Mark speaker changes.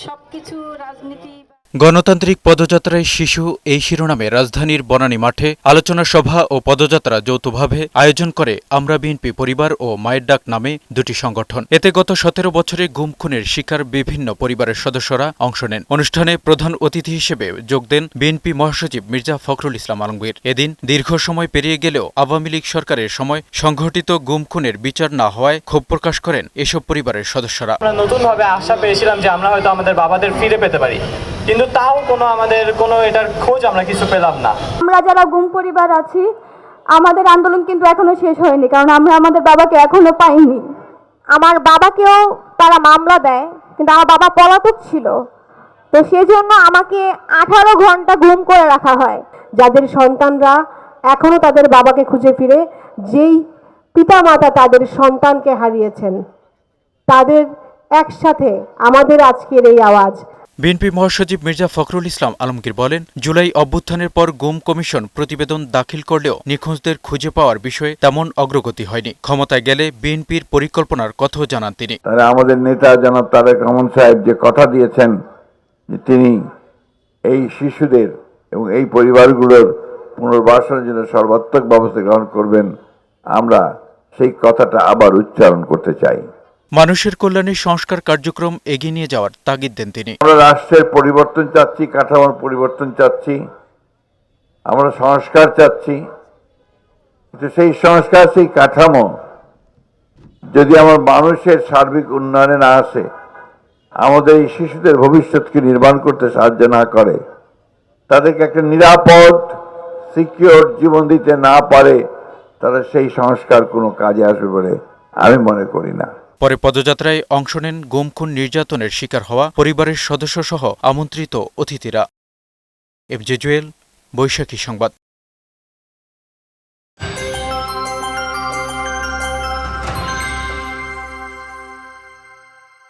Speaker 1: সবকিছু রাজনীতি।
Speaker 2: গণতান্ত্রিক পদযাত্রায় শিশু এই শিরোনামে রাজধানীর বনানী মাঠে আলোচনা সভা ও পদযাত্রা যৌথভাবে আয়োজন করে আমরা বিএনপি পরিবার ও মায়ের ডাক নামে দুটি সংগঠন। এতে গত ১৭ বছরে গুম খুনের শিকার বিভিন্ন পরিবারের সদস্যরা অংশ নেন। অনুষ্ঠানে প্রধান অতিথি হিসেবে যোগ দেন বিএনপি মহাসচিব মির্জা ফখরুল ইসলাম আলমগীর। এদিন দীর্ঘ সময় পেরিয়ে গেলেও আওয়ামী লীগ সরকারের সময় সংঘটিত গুম খুনের বিচার না হওয়ায় ক্ষোভ প্রকাশ করেন এসব পরিবারের সদস্যরা।
Speaker 3: আমরা নতুনভাবে আশা পেয়েছিলাম যে আমরা হয়তো আমাদের বাবাদের ফিরে পেতে পারি, কিন্তু তাও আমাদের এটার খোঁজ আমরা কিছু পেলাম না।
Speaker 4: আমরা যারা গুম পরিবার আছি, আমাদের আন্দোলন কিন্তু এখনো শেষ হয়নি, কারণ আমরা আমাদের বাবাকে এখনো পাইনি। আমার বাবাকেও তারা মামলা দেয়, কিন্তু আমার বাবা পলাতক ছিল, তো সেজন্য আমাকে 18 ঘন্টা গুম করে রাখা হয়। যাদের সন্তানরা এখনো তাদের বাবাকে খুঁজে ফিরে, যেই পিতামাতা তাদের সন্তানকে হারিয়েছেন, তাদের একসাথে আমাদের আজকের এই আওয়াজ।
Speaker 2: বিএনপি মহাসচিব মির্জা ফখরুল ইসলাম আলমগীর বলেন, জুলাই অভ্যুত্থানের পর গুম কমিশন প্রতিবেদন দাখিল করলেও নিখোঁজদের খুঁজে পাওয়ার বিষয়ে তেমন অগ্রগতি হয়নি। ক্ষমতায় গেলে বিএনপির পরিকল্পনার কথাও জানান তিনি।
Speaker 5: আমাদের নেতা জনাব তারেক রহমান সাহেব যে কথা দিয়েছেন যে তিনি এই শিশুদের এবং এই পরিবারগুলোর পুনর্বাসনের জন্য সর্বাত্মক ব্যবস্থা গ্রহণ করবেন, আমরা সেই কথাটা আবার উচ্চারণ করতে চাই।
Speaker 2: মানুষের কল্যাণে সংস্কার কার্যক্রম এগিয়ে নিয়ে যাওয়ার তাগিদ দেন তিনি।
Speaker 5: আমরা রাষ্ট্রের পরিবর্তন চাচ্ছি, কাঠামোর পরিবর্তন চাচ্ছি, আমরা সংস্কার চাচ্ছি, কিন্তু সেই সংস্কার, সেই কাঠামো যদি আমার মানুষের সার্বিক উন্নয়নে না আসে, আমাদের এই শিশুদের ভবিষ্যৎকে নির্মাণ করতে সাহায্য না করে, তাদেরকে একটা নিরাপদ সিকিউর জীবন দিতে না পারে, তাহলে সেই সংস্কার কোনো কাজে আসবে বলে আমি মনে করি না।
Speaker 2: পরে পদযাত্রায় অংশ নেন গুম খুন নির্যাতনের শিকার হওয়া পরিবারের সদস্যসহ আমন্ত্রিত অতিথিরা। এফজে জুয়েল, বৈশাখী সংবাদ।